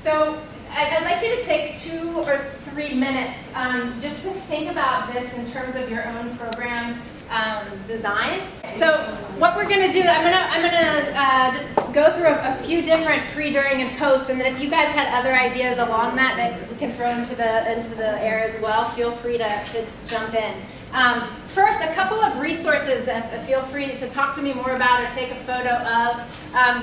So I'd like you to take 2 or 3 minutes just to think about this in terms of your own program design. So what we're going to do, I'm gonna go through a few different pre, during, and post, and then if you guys had other ideas along that we can throw into the air as well, feel free to jump in. First, a couple of resources feel free to talk to me more about or take a photo of.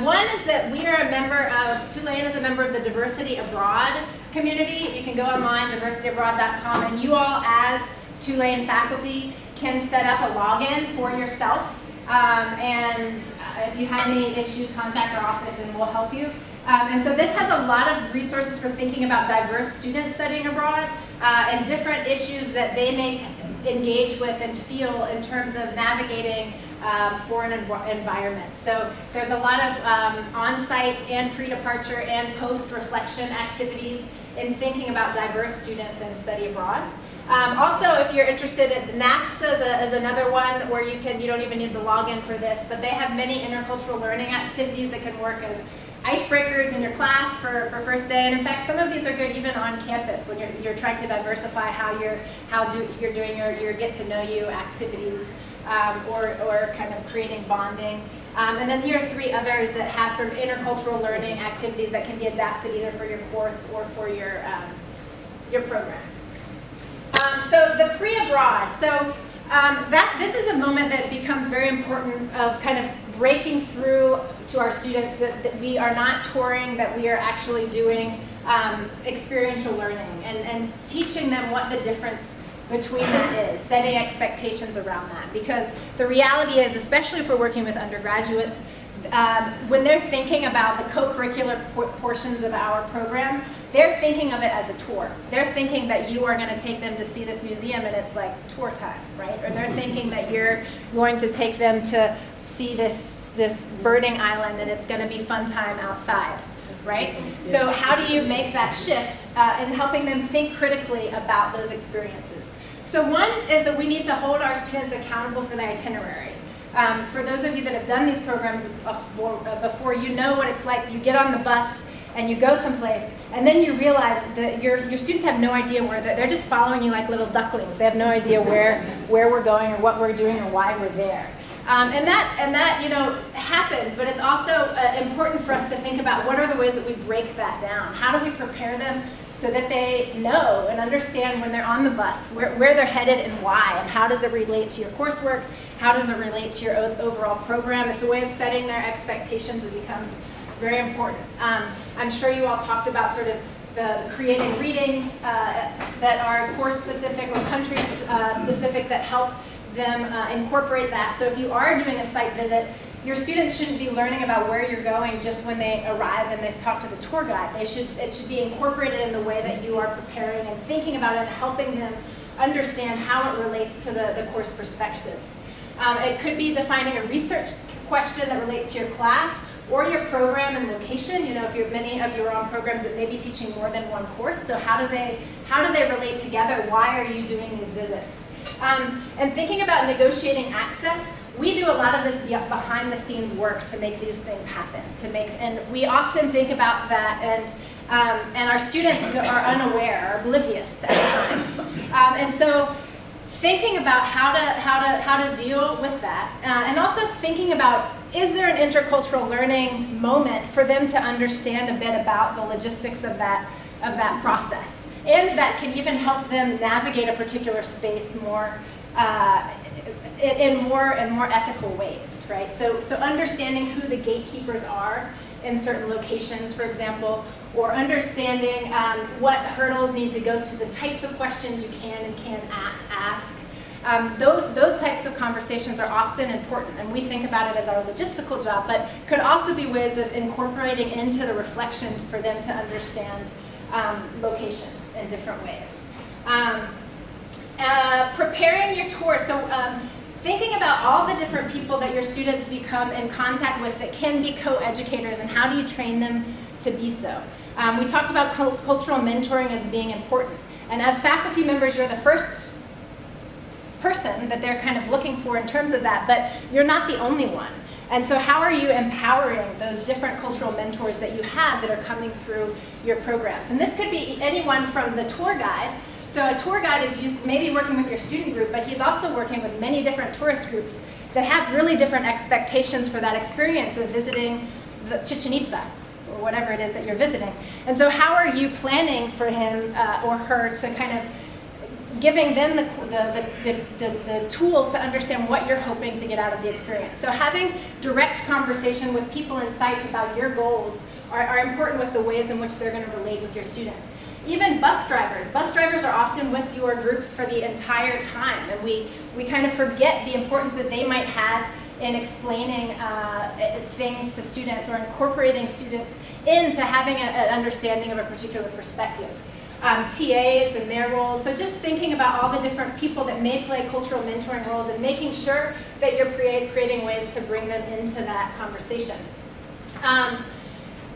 One is that we are a member of, Tulane is a member of the Diversity Abroad community. You can go online, diversityabroad.com, and you all as Tulane faculty can set up a login for yourself. And if you have any issues, contact our office and we'll help you. And so this has a lot of resources for thinking about diverse students studying abroad and different issues that they may engage with and feel in terms of navigating foreign environments. So there's a lot of on-site and pre-departure and post-reflection activities in thinking about diverse students and study abroad. Also, if you're interested, NAFSA is another one where you don't even need the login for this, but they have many intercultural learning activities that can work as icebreakers in your class for first day. And in fact, some of these are good even on campus when you're trying to diversify how you're doing your get to know you activities or kind of creating bonding. And then here are 3 others that have sort of intercultural learning activities that can be adapted either for your course or for your program. So the pre-abroad. So this is a moment that becomes very important of kind of breaking through to our students that we are not touring, that we are actually doing experiential learning and teaching them what the difference between that is, setting expectations around that. Because the reality is, especially if we're working with undergraduates, when they're thinking about the co-curricular portions of our program, they're thinking of it as a tour. They're thinking that you are going to take them to see this museum and it's like tour time, right? Or they're thinking that you're going to take them to see this birding island and it's going to be fun time outside, right? So how do you make that shift in helping them think critically about those experiences? So one is that we need to hold our students accountable for the itinerary. For those of you that have done these programs before, you know what it's like. You get on the bus and you go someplace, and then you realize that your students have no idea where they're just following you like little ducklings. They have no idea where we're going or what we're doing or why we're there. And that happens, but it's also important for us to think about what are the ways that we break that down. How do we prepare them so that they know and understand when they're on the bus where they're headed and why, and how does it relate to your coursework, how does it relate to your overall program. It's a way of setting their expectations that becomes very important. I'm sure you all talked about sort of the creating readings that are course specific or country specific that help them incorporate that. So if you are doing a site visit, your students shouldn't be learning about where you're going just when they arrive and they talk to the tour guide. It should be incorporated in the way that you are preparing and thinking about it, helping them understand how it relates to the course perspectives. It could be defining a research question that relates to your class or your program and location. If many of you are on programs that may be teaching more than one course, so how do they relate together? Why are you doing these visits? And thinking about negotiating access, we do a lot of this behind the scenes work to make these things happen. And we often think about that, and our students are unaware, are oblivious at times. And so thinking about how to deal with that, and also thinking about, is there an intercultural learning moment for them to understand a bit about the logistics of that process, and that can even help them navigate a particular space more in more ethical ways, right? So understanding who the gatekeepers are in certain locations, for example, or understanding what hurdles need to go through, the types of questions you can and can't ask. Those types of conversations are often important, and we think about it as our logistical job, but could also be ways of incorporating into the reflections for them to understand location in different ways. Preparing your tour. So thinking about all the different people that your students become in contact with that can be co-educators, and how do you train them to be so. We talked about cultural mentoring as being important, and as faculty members, you're the first person that they're kind of looking for in terms of that, but you're not the only one. And so how are you empowering those different cultural mentors that you have that are coming through your programs? And this could be anyone from the tour guide. So a tour guide is maybe working with your student group, but he's also working with many different tourist groups that have really different expectations for that experience of visiting the Chichen Itza or whatever it is that you're visiting. And so how are you planning for him or her to kind of giving them the tools to understand what you're hoping to get out of the experience. So having direct conversation with people and sites about your goals are important with the ways in which they're going to relate with your students. Even bus drivers. Bus drivers are often with your group for the entire time, and we kind of forget the importance that they might have in explaining things to students or incorporating students into having an understanding of a particular perspective. TAs and their roles. So just thinking about all the different people that may play cultural mentoring roles and making sure that you're creating ways to bring them into that conversation.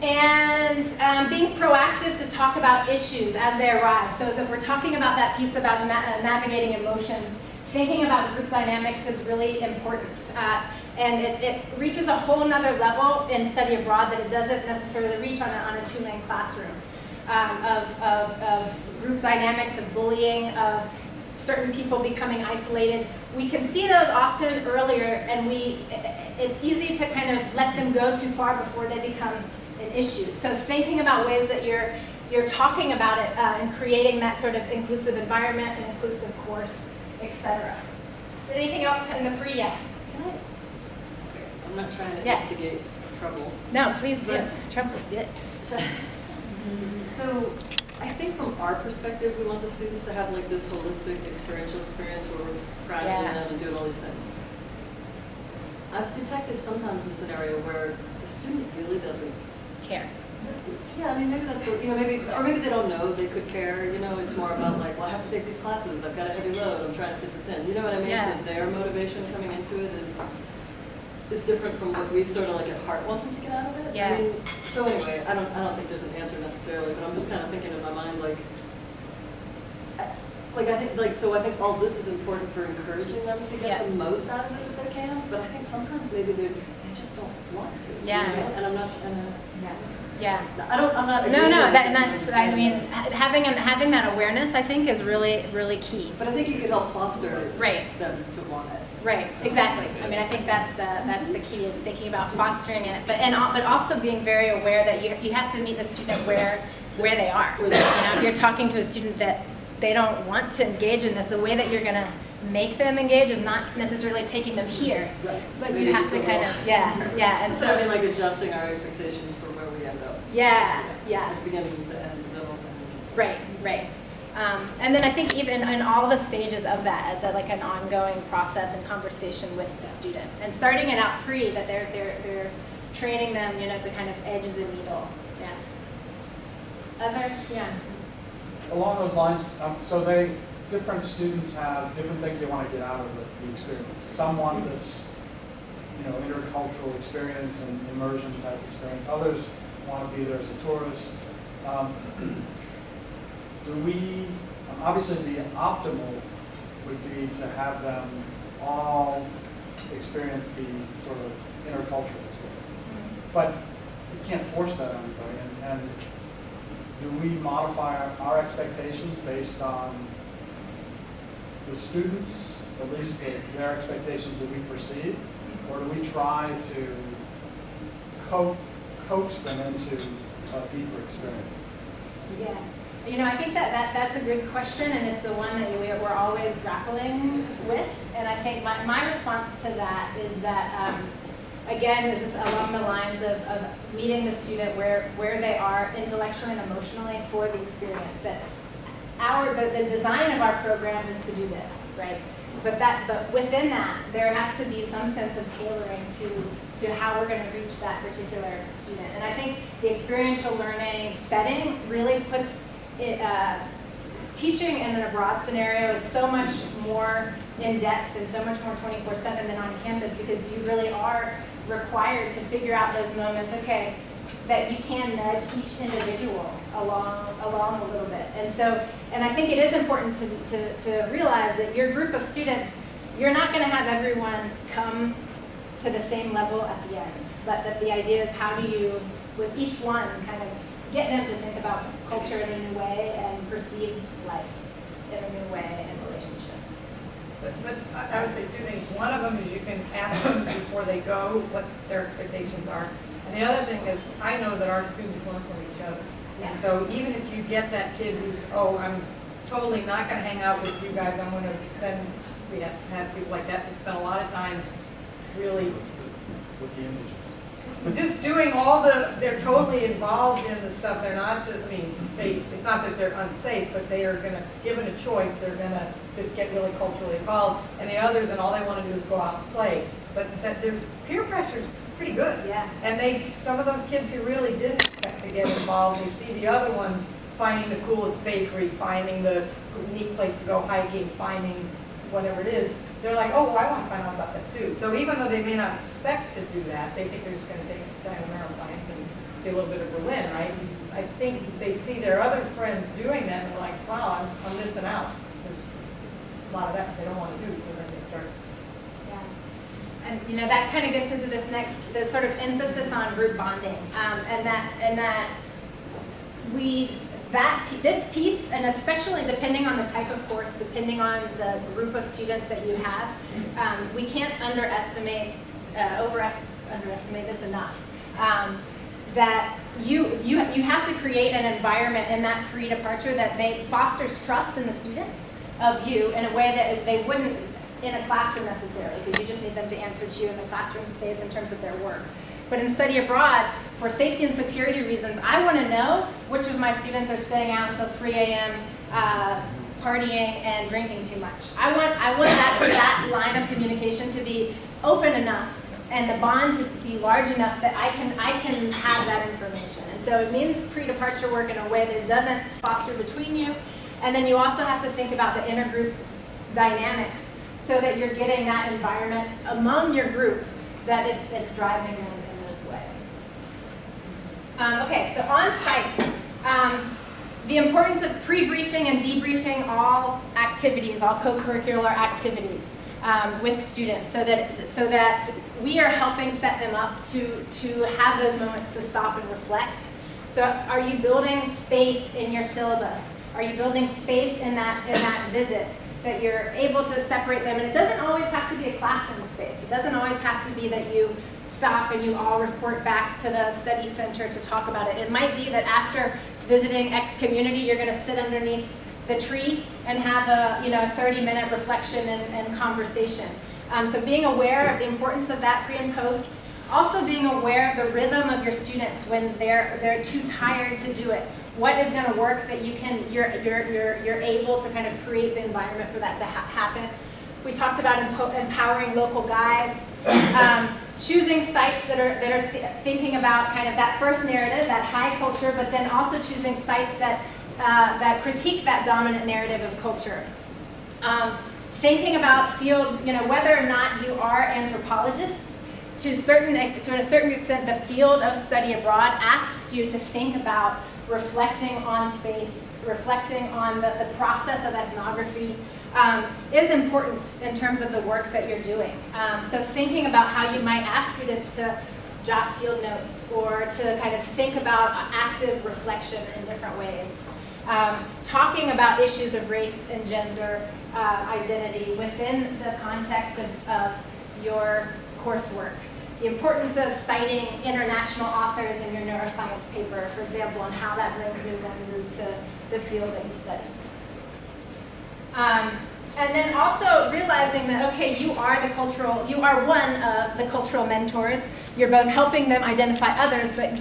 Being proactive to talk about issues as they arrive. So if we're talking about that piece about navigating emotions, thinking about group dynamics is really important. And it reaches a whole nother level in study abroad that it doesn't necessarily reach on a two-lane classroom. Of group dynamics, of bullying, of certain people becoming isolated. We can see those often earlier, and it's easy to kind of let them go too far before they become an issue. So thinking about ways that you're talking about it and creating that sort of inclusive environment, an inclusive course, etc. Anything else in the pre yet? I'm not trying to instigate trouble. No, please do. Trouble's good. So I think from our perspective, we want the students to have like this holistic experiential experience where we're proud of them and doing all these things. I've detected sometimes a scenario where the student really doesn't care. Yeah, I mean, maybe that's what, maybe they don't know they could care. It's more about like, well, I have to take these classes. I've got a heavy load. I'm trying to fit this in. You know what I mean? Yeah. So their motivation coming into it is different from what we sort of like at heart want them to get out of it. Yeah. I mean, so anyway, I don't think there's an answer necessarily, but I'm just kind of thinking in my mind I think all this is important for encouraging them to get the most out of it that they can. But I think sometimes maybe they just don't want to. Yeah. And I'm not. Yeah. I'm not. No. I mean, having that awareness, I think, is really, really key. But I think you can help foster them to want it. Right. Exactly. I mean, I think that's the key is thinking about fostering it, but also being very aware that you have to meet the student where they are. If you're talking to a student that they don't want to engage in this, the way that you're going to make them engage is not necessarily taking them here, but maybe you have to kind of and so I mean, like adjusting our expectations for where we end up. Yeah. At the beginning, the end, the middle. Right. And then I think even in all the stages of that as like an ongoing process and conversation with the student, and starting it out pre that they're training them, to kind of edge the needle. Along those lines, different students have different things they want to get out of the experience. Some want this, intercultural experience and immersion type experience. Others want to be there as a tourist. Obviously the optimal would be to have them all experience the sort of intercultural experience. But you can't force that on anybody. And do we modify our expectations based on the students, at least their expectations that we perceive, or do we try to coax them into a deeper experience? Yeah. I think that's a good question, and it's the one that we're always grappling with. And I think my response to that is that, again, this is along the lines of meeting the student where they are intellectually and emotionally for the experience. That the design of our program is to do this, right? But within that, there has to be some sense of tailoring to how we're going to reach that particular student. And I think the experiential learning setting really puts teaching in an abroad scenario is so much more in depth and so much more 24/7 than on campus, because you really are required to figure out those moments, that you can nudge each individual along a little bit. And I think it is important to realize that your group of students, you're not going to have everyone come to the same level at the end. But that the idea is how do you, with each one, kind of get them to think about culture in a new way and perceive life in a new way and relationship. But I would say two things. One of them is you can ask them before they go what their expectations are. And the other thing is, I know that our students learn from each other. Yeah. And so even if you get that kid who's, oh, I'm totally not going to hang out with you guys, I'm going to spend, we have had people like that spend a lot of time really With the images. just doing all they're totally involved in the stuff. They're not just, I mean, it's not that they're unsafe, but they are going to, given a choice, they're going to just get really culturally involved. And the others, and all they want to do is go out and play. But that there's peer pressure is pretty good. Yeah. And some of those kids who really didn't expect to get involved, they see the other ones finding the coolest bakery, finding the neat place to go hiking, finding whatever it is. They're like, oh, well, I want to find out about that too. So even though they may not expect to do that, they think they're just going to take a study of neuroscience and see a little bit of Berlin, right? I think they see their other friends doing that and they're like, wow, I'm missing out. There's a lot of that they don't want to do, so then they start. Yeah. And that kind of gets into this the sort of emphasis on group bonding, this piece, and especially depending on the type of course, depending on the group of students that you have, we can't underestimate this enough. That you have to create an environment in that pre-departure that fosters trust in the students of you in a way that they wouldn't in a classroom necessarily, because you just need them to answer to you in the classroom space in terms of their work. But in study abroad, for safety and security reasons, I want to know which of my students are staying out until 3 a.m. Partying and drinking too much. I want that line of communication to be open enough and the bond to be large enough that I can have that information. And so it means pre-departure work in a way that it doesn't foster between you. And then you also have to think about the intergroup dynamics so that you're getting that environment among your group that it's driving them in those ways. Okay, so on site, the importance of pre-briefing and debriefing all activities, all co-curricular activities with students, so that we are helping set them up to have those moments to stop and reflect. So are you building space in your syllabus? Are you building space in that visit that you're able to separate them? And it doesn't always have to be a classroom space. It doesn't always have to be that you stop and you all report back to the study center to talk about it. It might be that after visiting X community, you're going to sit underneath the tree and have a 30-minute reflection and conversation. So being aware of the importance of that pre and post. Also being aware of the rhythm of your students when they're too tired to do it. What is going to work that you're able to kind of create the environment for that to happen. We talked about empowering local guides, choosing sites that are thinking about kind of that first narrative, that high culture, but then also choosing sites that critique that dominant narrative of culture. Thinking about fields, whether or not you are anthropologists, to a certain extent, the field of study abroad asks you to think about reflecting on space, reflecting on the process of ethnography is important in terms of the work that you're doing. So thinking about how you might ask students to jot field notes or to kind of think about active reflection in different ways. Talking about issues of race and gender identity within the context of your coursework. The importance of citing international authors in your neuroscience paper, for example, and how that brings new lenses to the field that you study. And then also realizing that, okay, you are one of the cultural mentors. You're both helping them identify others, but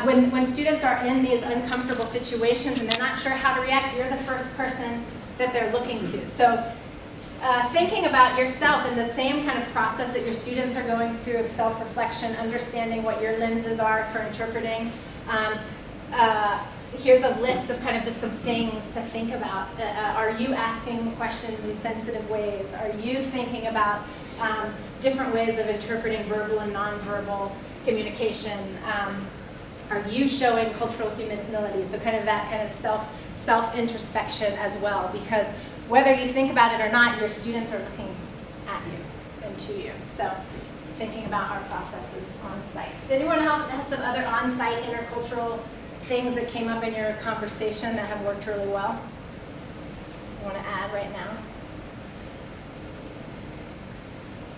when students are in these uncomfortable situations and they're not sure how to react, you're the first person that they're looking to. So thinking about yourself in the same kind of process that your students are going through of self-reflection, understanding what your lenses are for interpreting. Here's a list of kind of just some things to think about. Are you asking questions in sensitive ways? Are you thinking about different ways of interpreting verbal and nonverbal communication? Are you showing cultural humility? So kind of that kind of self-introspection as well, because whether you think about it or not, your students are looking at you and to you. So thinking about our processes on site. Does anyone else have some other on-site intercultural things that came up in your conversation that have worked really well? You want to add right now?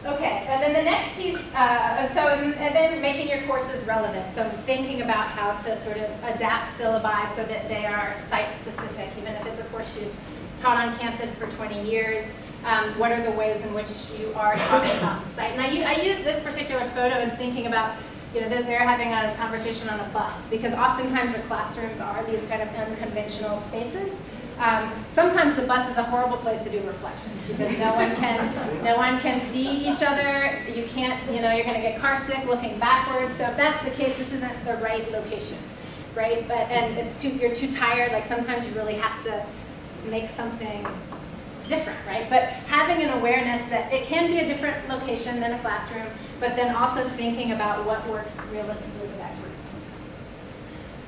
Okay, and then the next piece, and then making your courses relevant. So thinking about how to sort of adapt syllabi so that they are site-specific, even if it's a course you've taught on campus for 20 years. What are the ways in which you are talking about the site? And I use this particular photo in thinking about, that they're having a conversation on a bus, because oftentimes our classrooms are these kind of unconventional spaces. Sometimes the bus is a horrible place to do reflection because no one can see each other. You can't, you're going to get car sick looking backwards. So if that's the case, this isn't the right location, right? And you're too tired. Like sometimes you really have to make something different, right? But having an awareness that it can be a different location than a classroom, but then also thinking about what works realistically for that group.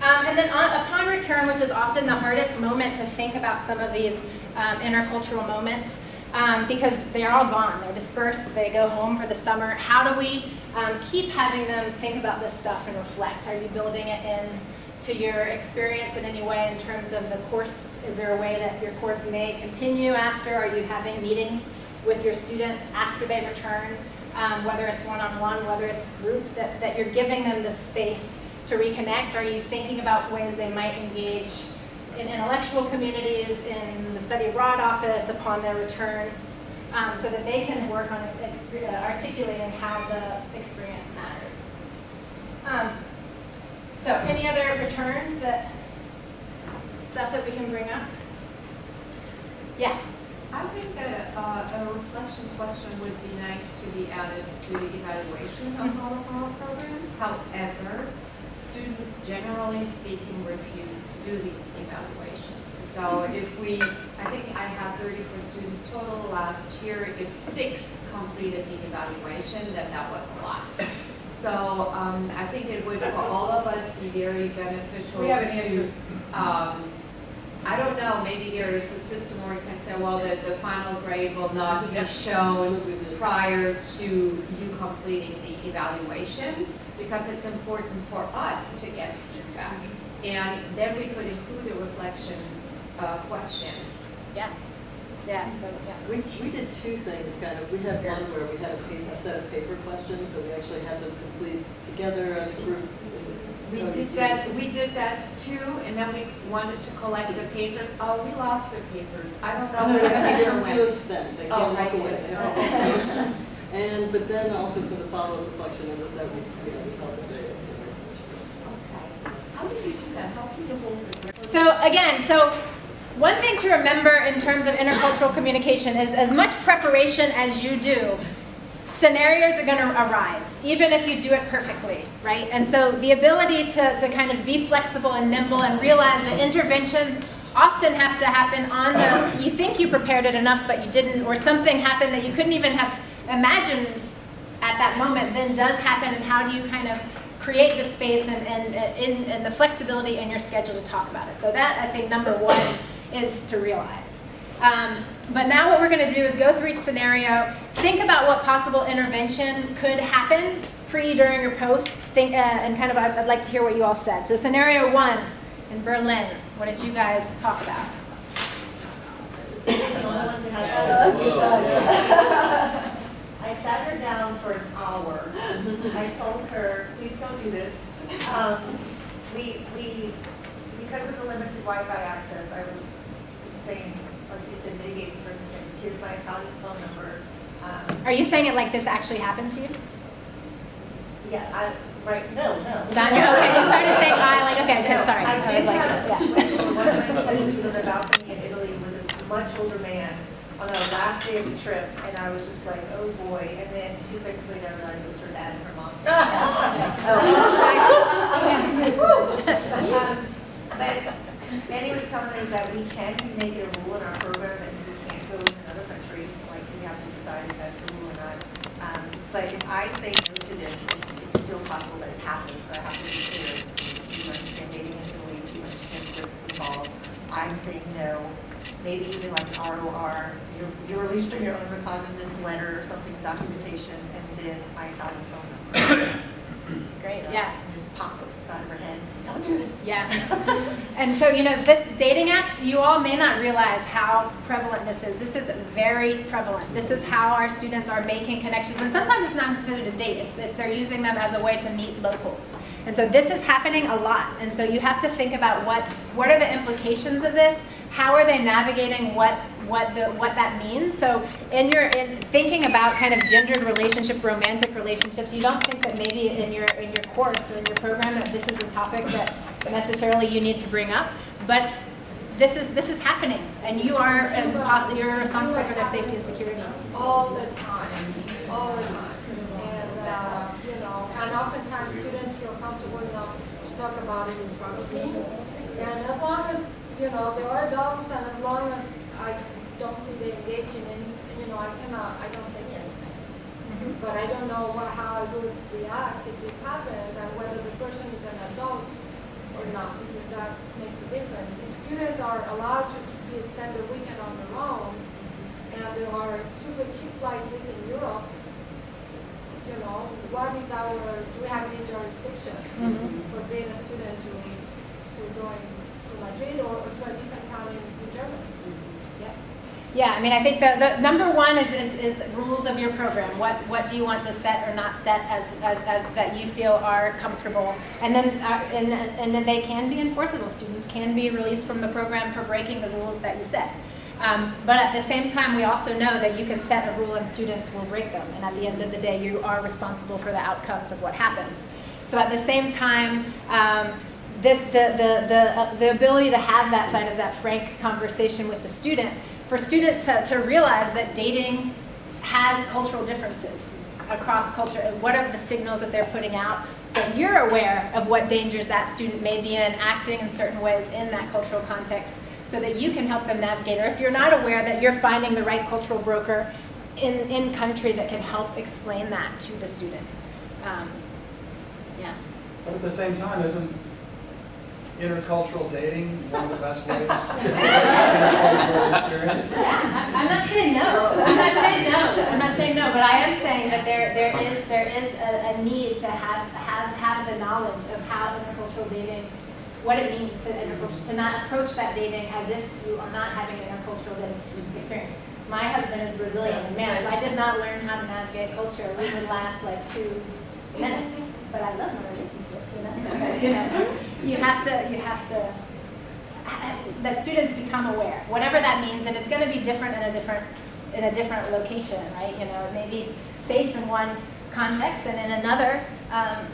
And then upon return, which is often the hardest moment to think about some of these intercultural moments, because they're all gone, they're dispersed, they go home for the summer. How do we keep having them think about this stuff and reflect? Are you building it in to your experience in any way in terms of the course? Is there a way that your course may continue after? Are you having meetings with your students after they return, whether it's one-on-one, whether it's group, that you're giving them the space to reconnect? Are you thinking about ways they might engage in intellectual communities, in the study abroad office upon their return, so that they can work on articulating how the experience mattered? So any other returns, stuff that we can bring up? Yeah. I think that a reflection question would be nice to be added to the evaluation of all of our programs. However, students generally speaking refuse to do these evaluations. So I think I have 34 students total last year. If 6 completed the evaluation, then that was a lot. So I think it would, for all of us, be very beneficial to, I don't know, maybe there is a system where you can say, well, the final grade will not be shown prior to you completing the evaluation, because it's important for us to get feedback. And then we could include a reflection question. Yeah. Yeah. So, yeah. We did 2 things, kind of. We had one where we had a set of paper questions that we actually had them complete together as a group. We did that too, and then we wanted to collect the papers. Oh, we lost the papers. I don't know where the paper went. To us then. They came back away. But then also for the follow-up reflection, it was that we held the day. Okay. How did you do that? How can you hold it? So one thing to remember in terms of intercultural communication is as much preparation as you do, scenarios are going to arise, even if you do it perfectly, right? And so the ability to kind of be flexible and nimble and realize that interventions often have to happen on you think you prepared it enough, but you didn't, or something happened that you couldn't even have imagined at that moment, then does happen, and how do you kind of create the space and the flexibility in your schedule to talk about it. So that, I think, number 1 is to realize. But now what we're going to do is go through each scenario, think about what possible intervention could happen, pre, during, or post, and kind of I'd like to hear what you all said. So scenario 1 in Berlin, what did you guys talk about? I sat her down for an hour. I told her, please don't do this. Because of the limited Wi-Fi access, I was saying, like you said, mitigating certain things. Here's my Italian phone number. Are you saying it like this actually happened to you? Yeah, no. Okay, you started saying okay, sorry. I did have a situation where one of my students was on a balcony in Italy with a much older man on the last day of the trip, and I was just like, oh boy. And then 2 seconds later, I realized it was her dad and her mom. But he was telling us that we can make it a rule in our program that we can't go in another country. Like, we have to decide if that's the rule or not. But if I say no to this, it's still possible that it happens. So I have to be clear as to, do you understand dating in Italy? Do you understand the risks involved? I'm saying no. Maybe even like an ROR, you're released from your own recognizance letter or something, documentation, and in my Italian phone number. Great, yeah. And just pop those out of her head and say, don't do this. Yeah. And so, this dating apps, you all may not realize how prevalent this is. This is very prevalent. This is how our students are making connections. And sometimes it's not necessarily to date. It's they're using them as a way to meet locals. And so this is happening a lot. And so you have to think about what are the implications of this? How are they navigating what that means? So in thinking about kind of gendered relationship, romantic relationships, you don't think that maybe in your course or in your program that this is a topic that necessarily you need to bring up, but this is happening, and you're responsible for their safety and security. All the time, all the time. And oftentimes students feel comfortable enough to talk about it in front of me. And as long as, they are adults, and as long as I don't think they engage in it, I don't say anything. But I don't know how I would react if this happened, and whether the person is an adult or not, because that makes a difference. If students are allowed to spend the weekend on their own, and there are super cheap flights within Europe, what is do we have any jurisdiction for being a student to going to Madrid or to a different town in Germany? Yeah, I mean, I think the number one is rules of your program. What do you want to set or not set as that you feel are comfortable, and then and then they can be enforceable. Students can be released from the program for breaking the rules that you set. But at the same time, we also know that you can set a rule and students will break them, and at the end of the day, you are responsible for the outcomes of what happens. So at the same time, the ability to have that side of that frank conversation with the student, for students to realize that dating has cultural differences across culture, and what are the signals that they're putting out, that you're aware of what dangers that student may be in, acting in certain ways in that cultural context, so that you can help them navigate. Or if you're not aware, that you're finding the right cultural broker in country that can help explain that to the student. Yeah. But at the same time, isn't intercultural dating one of the best ways to intercultural experience? I'm not saying no. I'm not saying no. But I am saying that there is a need to have the knowledge of how intercultural dating, what it means to not approach that dating as if you are not having an intercultural dating experience. My husband is Brazilian, and man, if I did not learn how to navigate culture, we would last like 2 minutes. But I love my relationship, You have to, that students become aware, whatever that means, and it's going to be different in a different location, right? It may be safe in one context, and in another,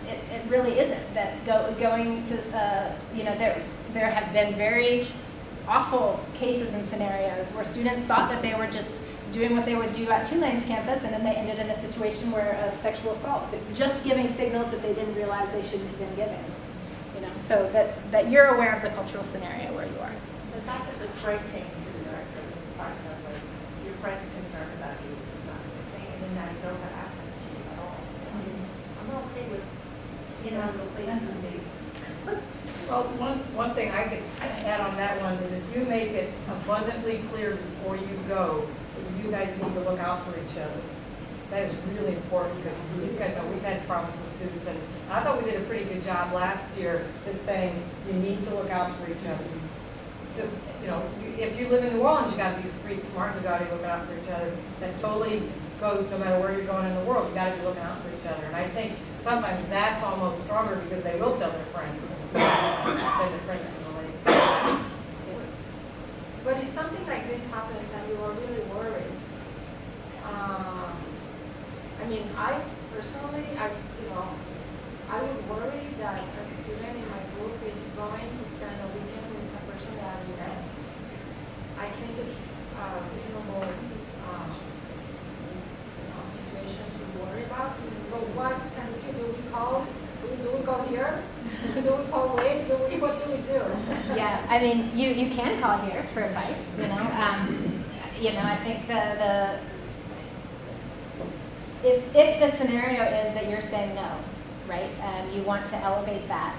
it really isn't. That going to, there have been very awful cases and scenarios where students thought that they were just doing what they would do at Tulane's campus, and then they ended in a situation of sexual assault, just giving signals that they didn't realize they shouldn't have been giving. So that you're aware of the cultural scenario where you are. The fact that the Frank came to the director of this department, I was like, your friend's concerned about you, this is not a good thing, and then I don't have access to you at all. I'm okay with, the place you would be. Well, one thing I could add on that one is if you make it abundantly clear before you go that you guys need to look out for each other. That is really important, because these guys know we've had problems with students, and I thought we did a pretty good job last year just saying you need to look out for each other. Just, if you live in New Orleans, you got to be street smart, you got to be looking out for each other. That totally goes no matter where you're going in the world, you got to be looking out for each other. And I think sometimes that's almost stronger because they will tell their friends, and then their friends can relate. But if something like this happens and you are really worried, I personally, I would worry that a student in my group is going to spend a weekend with a person that I met. I think it's a reasonable situation to worry about. But what can we do? Do we call here? Do we call Wade? What do we do? Yeah, you can call here for advice. I think if the scenario is that you're saying no, right, and you want to elevate that,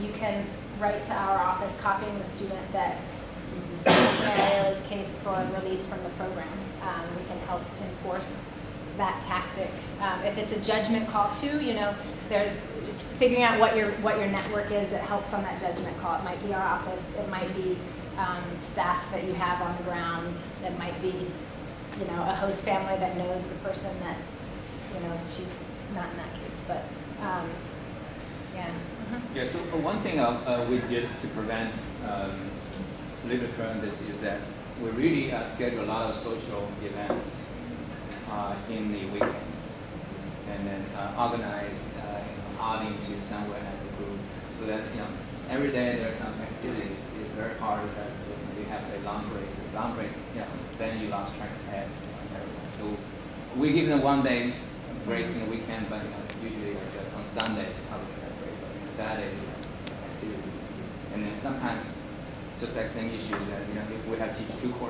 you can write to our office copying the student that same scenario is case for release from the program. We can help enforce that tactic. If it's a judgment call too, you know, there's figuring out what your network is that helps on that judgment call. It might be our office, it might be staff that you have on the ground, it might be, you know, a host family that knows the person that, you know, she's not in that case, but yeah. Yeah, so one thing we did to prevent recurrence is that we really schedule a lot of social events in the weekends, and then organize outing to somewhere as a group, so that, you know, every day there are some activities. It's very hard that you have a long break. This long break, you know, then you lost track of everyone. So we give them 1 day break in the weekend, but, you know, usually on Sundays probably a break, but on Saturday you have activities, and then sometimes just like same issue that, you know, if we have teach 2 courses.